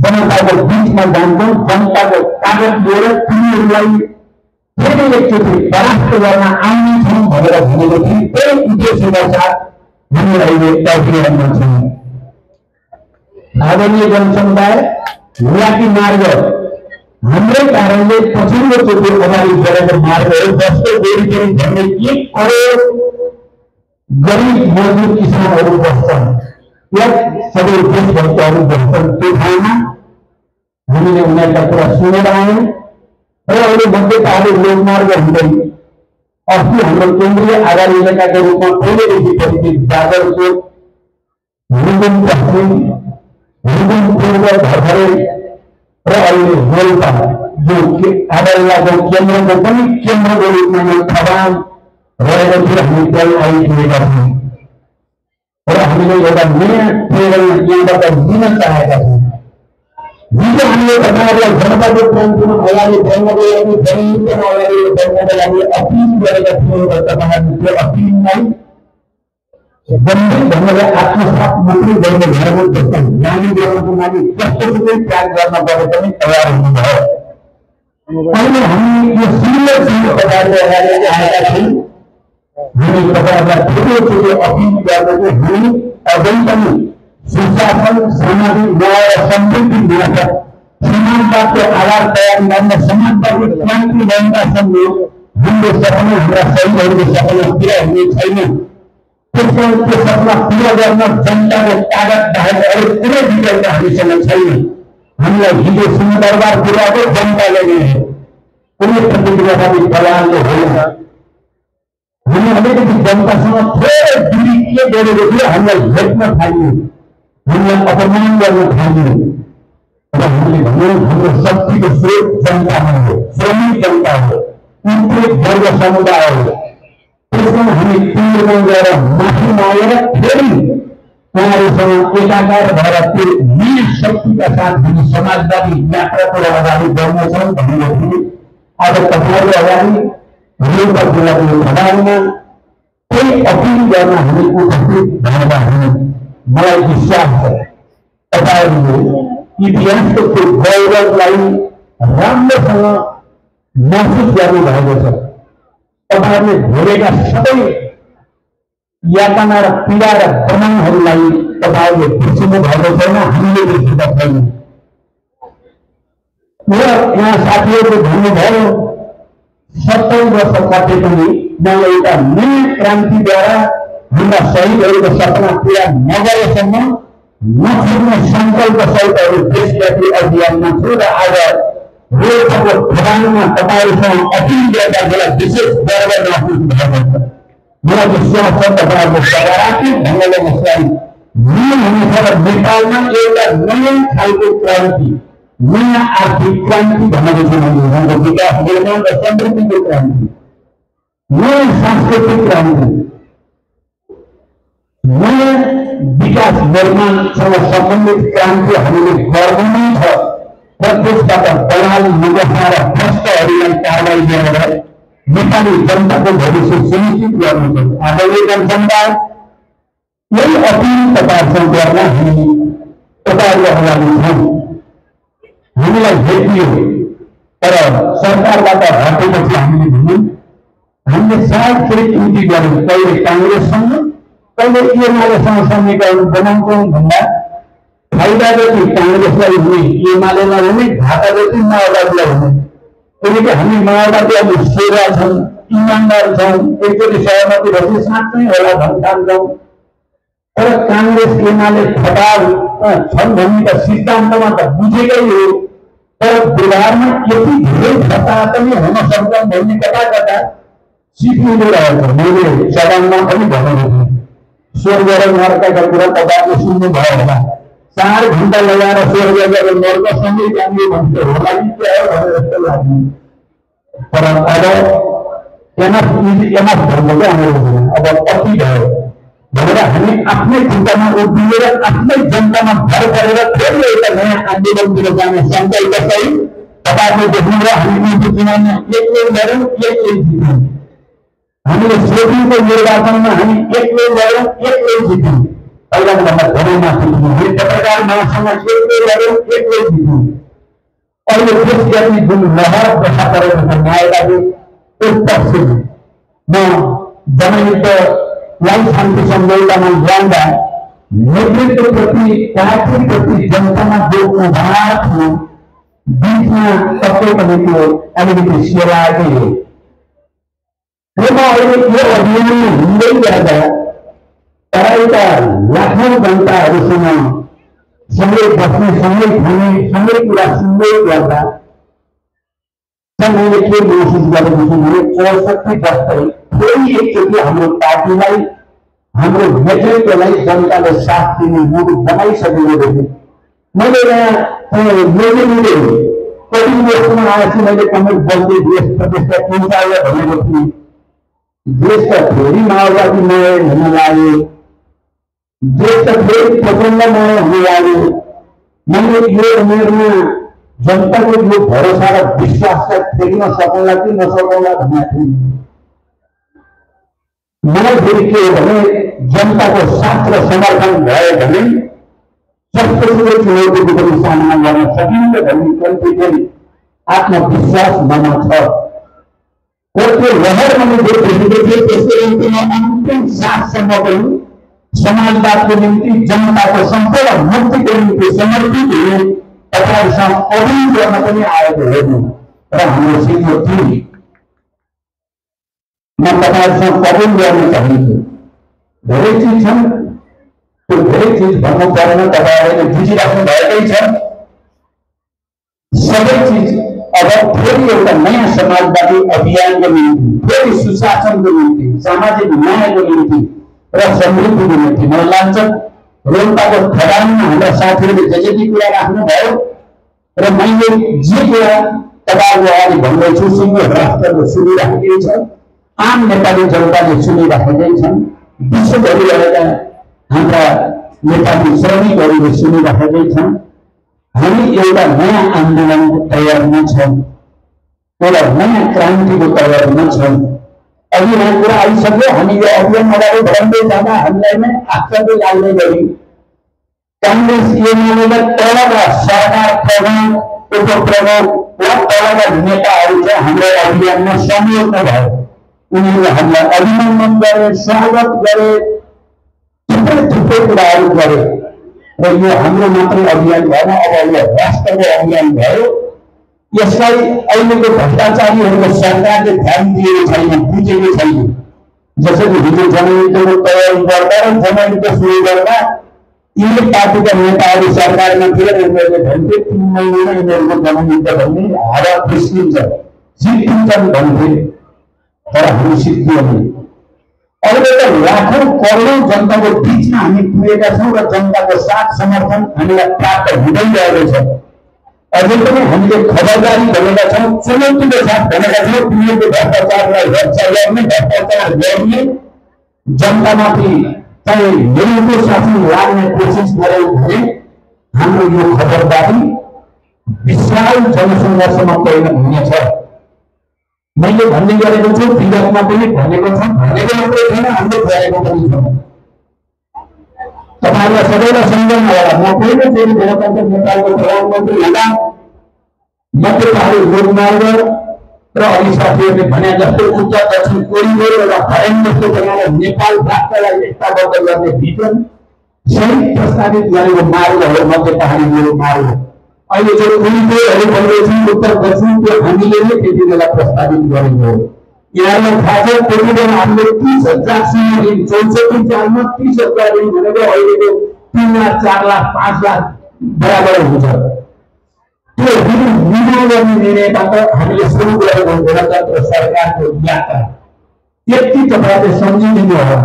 जनताको बीचमा जान्छौँ, जनताको कागज लिएर तिनीहरूलाई फेरि एकचोटि परास्त गर्न आउनेछौँ भनेर भनेपछि त्यही उद्देश्यका साथ हामी अहिले अभियानमा छौँ। आदरणीय जनसमुदाय, हुलाकी मार्ग हाम्रै कारणले पछिल्लो चोटि अगाडि बढेको मार्ग हो, जसको वरिपरि झन्डै 1 करोड गरीब मजदुर किसानहरू बस्छन्, सबै देशभक्तहरू बस्छन्। त्यो ठाउँमा हामीले उनीहरूका कुरा सुनेर आयौँ र अहिले मध्यकालीन लोकमार्ग हुँदै अस्ति हाम्रो केन्द्रीय आधार इलाकाको रूपमा पहिलेदेखि परिचित जाजरकोट, रुकुम पश्चिम, रुकुम पूर्व, धरहरे र अहिले रोल्पा जो आधार इलाकाको केन्द्रको पनि केन्द्रको रूपमा यो खदान रहेर थियो, हामी त्यही आइपुगेका छौँ र हामीले एउटा नयाँ प्रेरणा यहाँबाट लिन चाहेका छौँ। हिजो हामीले तपाईँहरूलाई जनताको क्रान्तिमा अगाडि बढ्नको लागि, जनयुद्धमा अगाडि बढ्नको लागि अपिल गरेका थियौँ र तपाईँहरूले त्यो अपिललाई गम्भीर ढङ्गले आत्मसात मात्रै गर्ने भएको जस्तो जानी गर्नको लागि जस्तोसुकै त्याग गर्न परे पनि तयार हुनुभयो। अहिले हामी यो सिरियससँग तपाईँहरूले अगाडि आएका छौँ। हामी तपाईँहरूलाई ठुलो अपिल गर्दछु, हामी अझै पनि सुशासन, सामाजिक न्याय र समृद्धिमार्फ समाजवादको आधार तयार गर्न, समाजवादी क्रान्ति ल्याउनसम्म हाम्रो सपना, हाम्रा शहीदहरूको सपना पुरा हुने छैन। त्यसको त्यो सपना पुरा गर्न जनताको तागत बाहेक अरू कुनै विकल्प हामीसँग छैन। हामीलाई हिजो सिंहदरबार पुर्याएको जनताले नै हो, कुनै प्रतिक्रियावादी दलालले होइन। हामी अलिकति जनतासँग थोरै दूरी के गरेको थियो, हामीलाई भेट्न थाल्यौँ, हामीलाई अपमान गर्न थाल्यौँ र हामीले भन्यौँ हाम्रो शक्तिको स्रोत जनतामा हो, श्रमिक जनता हो, उत्पीडित वर्ग समुदाय हो। त्यसमा हामी केन्द्रमा गएर माफी मागेर फेरि उहाँहरूसँग एकाकार भएर त्यो नयाँ शक्तिका साथ हामी समाजवादी यात्राको अगाडि बढ्नेछौँ भनेको थिएँ। आज तपाईँहरू अगाडि रोल्पा जिल्लाको खदानमा त्यही अपिल गर्न हामी उपस्थित भएका हौँ। मलाई विश्वास छ तपाईँहरूले इतिहासको त्यो गौरवलाई राम्रोसँग महसुस गर्नुभएको छ। तपाईँहरूले भोगेका सबै यातना र पीडा र तनावहरूलाई तपाईँहरूले बिर्सिनु भएको छैन, हामीले बिर्सेका छैनौँ। यहाँ साथीहरूले भन्नुभयो 70 वर्ष कटे पनि म एउटा नयाँ क्रान्तिद्वारा हाम्रा शहीदहरूको सपना पुरा नगरेसम्म नछोड्ने सङ्कल्पसहित देशव्यापी अभियानमा छु र आज रोल्पाको खदानमा तपाईँहरूसँग अपिल गर्दा मलाई विशेष गर्व महसुस भएको छ। मलाई विश्वास छ तपाईँहरूको सकारात्मक ढङ्गले यसलाई लिनु हुनेछ र नेपालमा एउटा नयाँ खालको क्रान्ति, नयाँ आर्थिक क्रान्ति भनेको छु मैले, विकास निर्माण र समृद्धिको क्रान्ति, नयाँ सांस्कृतिक क्रान्ति, नयाँ विकास निर्माणसँग सम्बन्धित क्रान्ति हामीले गर्नु नै छ र त्यसबाट दलाल, मुनाफा र भ्रष्टहरूलाई कारवाही गरेर नेपाली जनताको भविष्य सुनिश्चित गर्नु छ। आदरणीय जनसमुदाय, यही अपिल तपाईँहरूसँग गर्न हामी तपाईँहरूको अगाडि छौँ। हामीलाई भेटियो तर सरकारबाट हटेपछि हामीले भन्यौँ हामीले सायद फेरि युति गऱ्यौँ, कहिले काङ्ग्रेससँग कहिले एमालेसँग समीकरण बनाउँछौँ भन्दा फाइदा जति काङ्ग्रेसलाई हुने, एमालेलाई हुने, घाटा जति माओवादीलाई हुने। किनकि हामी माओवादी अब सेवा छौँ, इमान्दार छौँ, एकचोटि सहमति भएपछि साँच्चै होला भन्छौँ। तर काङ्ग्रेस एमाले खटाल छन् भन्ने त सिद्धान्तमा त बुझेकै हो, तर व्यवहारमा यति धेरै खटा पनि हुन सक्छन् भन्ने कता कता सिक्नु रहेको मैले सदनमा पनि भनेको थिएँ। स्वर्ग र नरकका कुरा तपाईँले सुन्नुभयो होला। 4 घण्टा लगाएर स्वर्ग र नरकसँगै जाने भन्थ्यो होला कि क्या हो भनेर जस्तो लाग्यो। तर अब एनफ भन्नु क्या हाम्रो अब कति भयो भनेर हामी आफ्नै खुट्टामा उभिएर आफ्नै जनतामा भर गरेर फेरि एउटा नयाँ आन्दोलनतिर जाने सङ्कल्पसहित तपाईँहरूले देख्नुभयो। हामी चुनावमा एक्लै लड्यौँ, एक्लै जित्यौँ। हामीले 16को निर्वाचनमा हामी एक्लै लड्यौँ, एक्लै जित्यौँ। पहिलाको भन्दा धेरै माथि पुग्नु हो। पत्रकार महासंघ एक्लै लड्यो, एक्लै जित्यो। अहिले देशव्यापी जुन लहर देखा परेको छ न्यायवादी एक पक्षमा म जनयुद्धलाई शान्ति सम्झौतामा ल्याउँदा नेतृत्वप्रति पार्टीप्रति जनतामा जो उभार थियो बीचमा सबै पनि त्यो अलिकति सेलाएकै हो। र म अहिले यो अभियानमा हिँड्दै जाँदा तराईका लाखौँ जनताहरूसँग सँगै बस्ने, सँगै खाने, सँगै कुरा सुन्दै गर्दा मैले के महसुस गरेको छु भने 64 जस्तै फेरि एकचोटि हाम्रो पार्टीलाई, हाम्रो नेतृत्वलाई जनताले साथ दिने मुड बनाइसकेको देखेँ। मैले यहाँ मेदिनीले कति वर्षमा आएपछि मैले कमेन्ट बोल्दै देश प्रदेशका चिन्ताले भनेको थिएँ, देश त फेरि माओवादीमय हुन लाग्यो, देश त फेरि प्रचण्डमय हुन लाग्यो। मैले यो उमेरमा जनताको यो भरोसा र विश्वासलाई फेर्न सकौँला कि नसकौँला भनेको थिएँ। मलाई फेरि के हो भने जनताको साथ र समर्थन भयो भने जस्तोसुकै चुनौतीको पनि सामना गर्न सकिन्छ भन्ने कन्फिडेन्स, आत्मविश्वास मनमा छ। र त्यो लहर मैले देखिएको थिएँ। त्यसको निम्ति म अन्तिम साथसम्म पनि समाजवादको निम्ति, जनताको सम्पूर्ण मुक्तिको निम्ति समर्पित हुने तपाईँहरूसँग अभियान गर्न पनि आएको हेर्नु र हाम्रो सिङ्गो टिम म तपाईँहरूसँग अभियान गर्न चाहन्छु। धेरै चिज छन्, त्यो धेरै चिज भन्नु पर्ने तपाईँहरूले बुझिराख्नु भएकै छ। सबै चिज अब फेरि एउटा नयाँ समाजवादी अभियानको निम्ति, फेरि सुशासनको निम्ति, सामाजिक न्यायको निम्ति र समृद्धिको निम्ति मलाई लाग्छ रोल्पाको खदानमा हाम्रा साथीहरूले जे जति कुरा राख्नुभयो र मैले जे कुरा तपाईँहरूको अगाडि भन्दैछु सिङ्गो राष्ट्रले सुनिराखेकै छ, आम नेपाली जनताले सुनिराखेकै छन्, विश्वभरि रहेका हाम्रा नेपाली श्रमिकहरूले सुनिराखेकै छन्। हामी एउटा नयाँ आन्दोलनको तयारीमा छौँ, एउटा नयाँ क्रान्तिको तयारीमा छौँ। अघि यहाँ कुरा आइसक्यो, हामी यो अभियान अगाडि बढ्दै जाँदा हामीलाई नै आश्चर्य लाग्ने गरी काङ्ग्रेस एमालेलाई तलका सरकार प्रमुख, उपप्रमुख वा तलका नेताहरू चाहिँ हाम्रो अभियानमा संलग्न भयो। उनीहरूले हामीलाई अभिनन्दन गरे, स्वागत गरे, थुप्रै थुप्रै कुराहरू गरे र यो हाम्रो मात्रै अभियान भएन, अब यो राष्ट्रको अभियान भयो। यसलाई अहिलेको भ्रष्टाचारीहरूको सरकारले ध्यान दिएको छैन, बुझेको छैन। जसरी हिजो जनयुद्धको तयारी गर्दा र जनयुद्ध सुरु गर्दा यिनै पार्टीका नेताहरू सरकारमा थिए र उनीहरूले भन्थे 3 महिनामा यिनीहरूको जनयुद्ध भन्ने हावा निस्किन्छ, जितिन्छन् भन्थे, तर हामी सिद्धियौँ। अहिले त लाखौँ करोडौँ जनताको बिचमा हामी पुगेका छौँ र जनताको साथ समर्थन हामीलाई प्राप्त हुँदै गएको छ। अझै पनि हामीले खबरदारी गरेका छौँ, चुनौतीको साथ भनेका छौँ, तिनीहरूको भ्रष्टाचारलाई रक्षा गर्ने, भ्रष्टाचार गर्ने, जनतामाथि चाहिँ निरङ्कुश शासन लाग्ने कोसिस गर्यो भने हाम्रो यो खबरदारी विशाल जनसङ्घर्षमा परिणत हुनेछ। मैले भन्ने गरेको छु, विगतमा पनि भनेको छ, भनेको मात्रै छैन, हाम्रो गरेको पनि छ। तपाईँलाई सबैलाई सम्झना होला, म पहिलोचोटि गणतन्त्र नेपालको प्रधानमन्त्री हुँदा मध्य पहाडी लोकमार्ग र अघि साथीहरूले भने जस्तो उत्तर दक्षिण कोरिडोर र हरेन जस्तो बनाएर नेपाल राष्ट्रलाई एकताबद्ध गर्ने विजन सहित प्रस्तावित गरेको मार्ग हो मध्य पहाडी लोकमार्ग। अहिले जो कोरिडोरहरू बन्दैछन् उत्तर दक्षिण, त्यो हामीले नै त्यति बेला प्रस्तावित गरेको हो। यहाँलाई थाहा छ कोरिडोर हामीले 30,000 दिन 64 सालमा 30,000 दिन भनेको अहिलेको 3 लाख 4 लाख 5 लाख बराबर हुन्छ। त्यो निर्णय गर्ने निर्णयबाट हामीले सुरु गरेको गणतन्त्र सरकारको यात्रा यति तपाईँले सम्झिदिनु होला।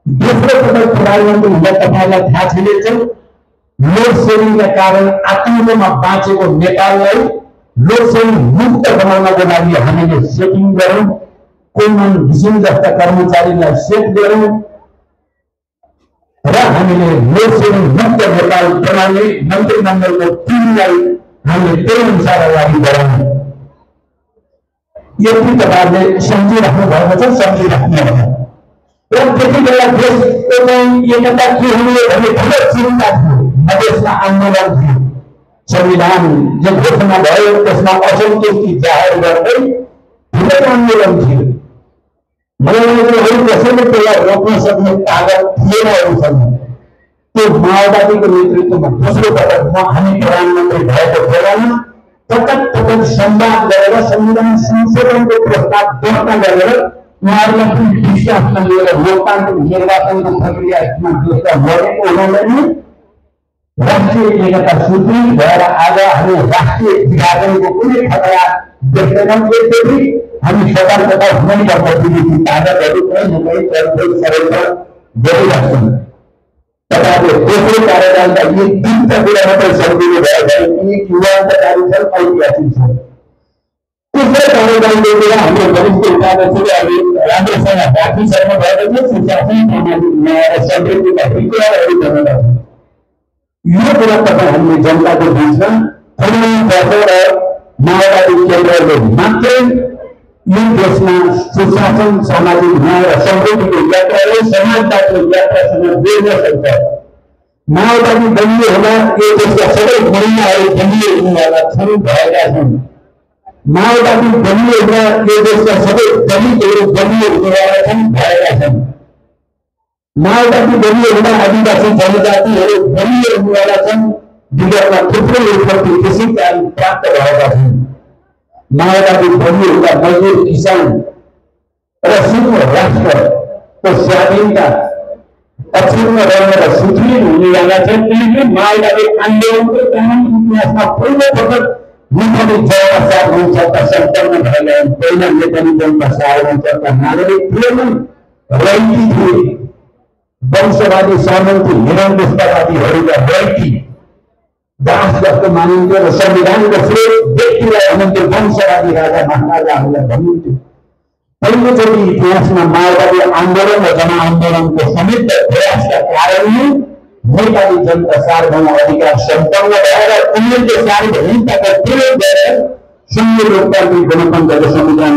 दोस्रो पटक प्रधानमन्त्री हुँदा तपाईँलाई थाहा छैन, लोड सेडिङका कारण आतङ्कमा बाँचेको नेपाललाई लोड सेडिङ मुक्त बनाउनको लागि हामीले सेटिङ गऱ्यौँ, कोमन घिसिङ जस्ता कर्मचारीलाई सेट गऱ्यौँ र हामीले लोड सेडिङ मुक्त नेपाल बनाउने मन्त्रीमण्डलको टिमलाई हामीले त्यही अनुसार अगाडि बढायौँ। यति तपाईँहरूले सम्झिराख्नु भएको छ, सम्झिराख्नु होला। र त्यति बेला देशको चाहिँ एकता के हुने भन्ने ठुलो चिन्ता थियो। मधेसमा आन्दोलन थियो, संविधान जो घोषणा भयो त्यसमा असन्तुष्टि जाहेर गर्दै ठुलो आन्दोलन थियो। मलाई कसैले त्यसलाई रोक्न सक्ने ताकत थिएन अरूसँग। त्यो माओवादीको नेतृत्वमा दोस्रो पटक हामी प्रधानमन्त्री भएको बेलामा पटक संवाद गरेर संविधान संशोधनको प्रस्ताव दर्ता गरेर उहाँहरूलाई पनि विश्वासमा लिएर लोकतान्त्रिक निर्वाचनको प्रक्रियामा व्यवस्था गरेको हुनाले राष्ट्रिय एकता सुदृढ भएर आज हामी राष्ट्रिय विभाजनको कुनै खतरा देख्दैनौँ। यसरी हामी सतर्कता हुनैपर्छ। विदेशी ताकतहरू सबैमा गरिरहेछन्। तपाईँले दोस्रो कार्यकालका यी तिनवटा कुरा मात्रै सम्झिनु भयो भने यी युवान्तकारी छन्, ऐतिहासिक छन्। तेस्रो कार्यकालको कुरा हाम्रो वरिष्ठ उपाध्यक्षले अहिले राम्रोसँग बाँकिसक्नु भएको छ। सुशासन, सामाजिक न्याय र समृद्धिका विचारहरू गर्नुभएको छ। यो कुरा तपाईँ हामीले जनताको बिचमा फैलाउनुपर्छ र माओवादी केन्द्रले मात्रै यो देशमा सुशासन, सामाजिक न्याय र समृद्धिको यात्राले समाजवादको यात्रासँग जोड्न सक्छ। माओवादी बलियो हुँदा यो देशका सबै महिलाहरू बलियो हुनेवाला छन्, भएका छन्। माओवादी बलियो हुँदा यो देशका सबै दलितहरू बलियो हुनेवाला छन्, भएका छन्। माओवादी बलियो हुँदा आदिवासी जनजातिहरू बलियो हुनेवाला छन्, विगतमा थुप्रै उत्पत्ति कृषि कार्य प्राप्त भएका छन्। माओवादी बलियो हुँदा मजदुर, किसान र सिङ्गो राष्ट्रको स्वाधीनता अक्षुण्ण रहेर सुदृढ हुनेवाला छन्। किनकि माओवादी आन्दोलनको इतिहासमा पहिलोपटक नेपाली जनता मोर्चाका सम्पन्न भएका पहिला नेपाली जनता मोर्चाका नागरिक थिएनन्, रैती थिए। वंशवादी सामन्ती निरङ्कुशतावादीहरूका रैती दास जस्तो मानिन्थ्यो र संविधानको स्रोत व्यक्तिलाई हुनुहुन्थ्यो, वंशवादी राजा महाराजाहरूलाई भनिन्थ्यो। पहिलोचोटि इतिहासमा माओवादी आन्दोलन र जनआन्दोलनको संयुक्त प्रयासका कारणले नेपाली जनता सार्वभौम अधिकार सम्पन्न भएर उनीहरूको सार्वभौमिकताको विरोध गरेर संघीय लोकतान्त्रिक गणतन्त्रको संविधान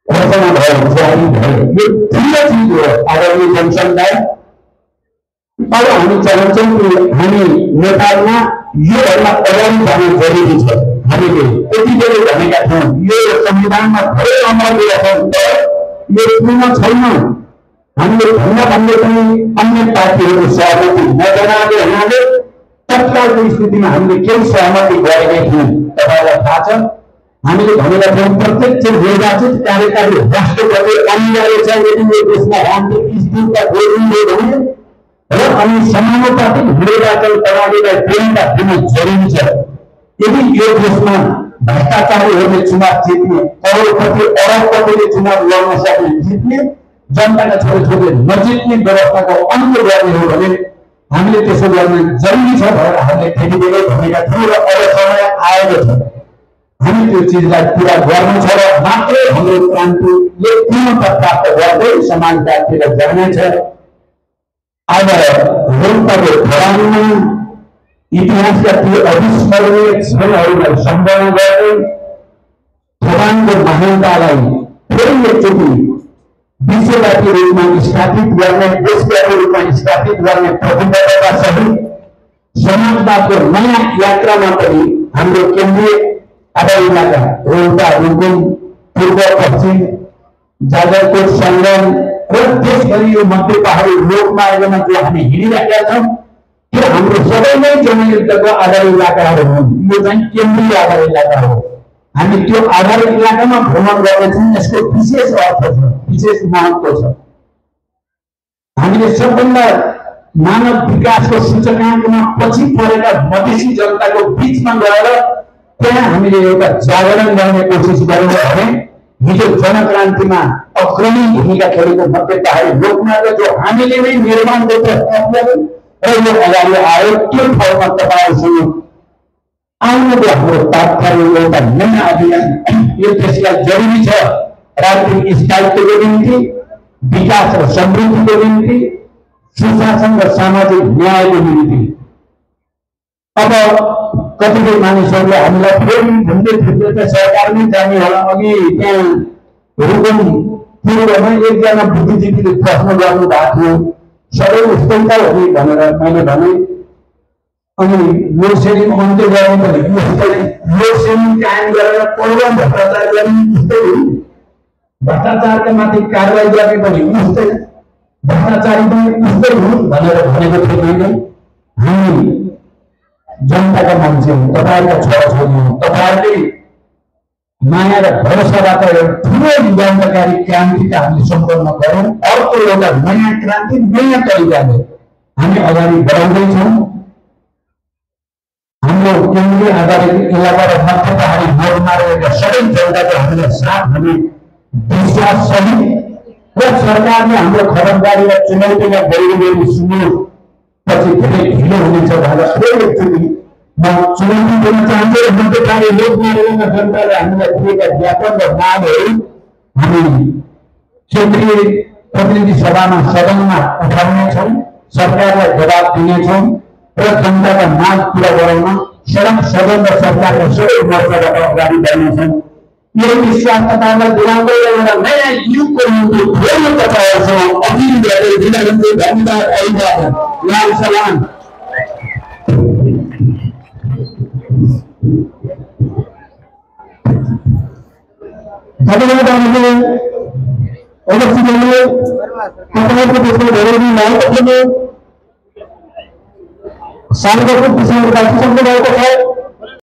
घोषणा भयो, जारी भयो। यो ठुलो चिज हो आदरणीय जनसमुदाय। अब हामी चाहन्छौँ कि हामी नेपालमा योभन्दा अगाडि जानु जरुरी छ। हामीले त्यति बेला भनेका थियौँ यो संविधानमा धेरै अमल छन्, तर यो पूर्ण छैन। हामीले भन्दा भन्दै पनि अन्य पार्टीहरू सहमति नजनाएको हुनाले तत्कालको स्थितिमा हामीले केही सहमति गरेका थियौँ। तपाईँलाई थाहा छ, हामीले भनेका थियौँ प्रत्यक्ष निर्वाचित कार्यकारी राष्ट्रपति अनिवार्य छ यदि यो देशमा आन्तरिक स्थिरता जोडिने भने र अनि समानुपातिक निर्वाचन प्रणालीलाई पूर्णता दिन जरुरी छ। यदि यो देशमा भ्रष्टाचारीहरूले चुनाव जित्ने, करोडपति अरबपतिले चुनाव लड्न सक्ने, जित्ने, जनताका छोराछोरीले नजित्ने व्यवस्थाको अन्त्य गर्ने हो भने हामीले त्यसो गर्न जरुरी छ भनेर हामीले त्यति बेलै भनेका थियौँ र अब समय आएको छ। हामी त्यो चिजलाई पुरा गर्नु छ र मात्रै हाम्रो क्रान्तिले पूर्णता प्राप्त गर्दै समाजवादतिर जानेछ। आज लोकताको खराबमा इतिहासका ती अविस्मरणीय क्षणहरूलाई सम्झना गर्दै खराबको महानतालाई फेरि एकचोटि विश्वव्यापी रूपमा स्थापित गर्ने, देशव्यापी रूपमा स्थापित गर्ने प्रतिबद्धता सहित समाजवादको नयाँ यात्रामा पनि हाम्रो केन्द्रीय आधार इलाका रोल्पा, रुकुम, पूर्व पश्चिम, जाजरकोट, सङ्गम र देशभरि यो मध्य पहाडी लोकमार्गमा जो हामी हिँडिरहेका छौँ त्यो हाम्रो सबै नै जनयुद्धको आधार इलाकाहरू हुन्। यो चाहिँ केन्द्रीय आधार इलाका हो। हामी त्यो आधार इलाकामा भ्रमण गर्नेछौँ। यसको विशेष अर्थ छ, विशेष महत्त्व छ। हामीले सबभन्दा मानव विकासको सूचकाङ्कमा पछि परेका मधेसी जनताको बिचमा गएर त्यहाँ हामीले एउटा जागरण गर्ने कोसिस गर्यौँ भने हिजो जनक्रान्तिमा अग्रणी भूमिका खेलेको मध्य पहाडी लोकमार्ग जो हामीले नै निर्माण गरेर र यो अगाडि आयो, त्यो ठाउँमा तपाईँहरूसँग आउनुको हाम्रो तात्कालिक एउटा नयाँ अभियान यो देशलाई जरुरी छ। राजनीतिक स्थायित्वको निम्ति, विकास र समृद्धिको निम्ति, सुशासन र सामाजिक न्यायको निम्ति। अब कतिपय मानिसहरूले हामीलाई फेरि घुम्दै फिर्दै त सरकारमै जाने होला। अघि त्यहाँ रुकुम पूर्वमा एकजना बुद्धिजीवीले प्रश्न गर्नु भएको थियो, सबै उस्तै त हो नि भनेर मैले भने। अनि लोड सेडिङ अन्त्य गराउनु भनेको उस्तै, लोड सेडिङ कायम गरेर पूर्ण भ्रष्टाचार गर्ने उस्तै हो। भ्रष्टाचारका माथि कारबाही गर्ने भनेको उस्तै, भ्रष्टाचारी पनि उस्तै हुन् भनेर भनेको थियो मैले। हामी जनताका मान्छे हौँ, तपाईँहरूका छोराछोरी हौँ, तपाईँहरूले माया र भरोसाबाट एउटा ठुलो जनताकारी क्रान्तिका हामीले सम्पन्न गरौँ। अर्को एउटा नयाँ क्रान्ति नयाँ तरिकाले हामी अगाडि बढाउँदैछौँ। हाम्रो केन्द्रीय आधारित इलाका र मध्य पहाडी मोडमा रहेका सबै जनताको हामीलाई साथ हुने विश्वास छ र सरकारले हाम्रो खबरदारी र चुनौतीका गरी सुन्नु पछि धेरै ढिलो हुनेछ भनेर फेरि एकचोटि म चुनौती दिन चाहन्छु र मध्य पहाडी लोकमार्गमा जनताले हामीलाई दिएका ज्ञापन र मागहरू हामी क्षेत्रीय प्रतिनिधि सभामा सदनमा उठाउनेछौँ, सरकारलाई जवाब दिनेछौँ र जनताका माग पुरा गराउन सडक सदन र सरकारका सबै मोर्चाबाट अगाडि बढ्नेछौँ। यो विश्वास तपाईँलाई दिलाउँदै एउटा नयाँ युगको निम्ति फेरि तपाईँहरूसँग अघि बढेर दिनको धन्यवाद। अभिवादन, लाल सलाम। धन्यवाद अवश्य तपाईँको त्यसमा धेरै दिन लागेको थियो। सार्वजनिक विषयहरू राखिसक्नु भएको छ।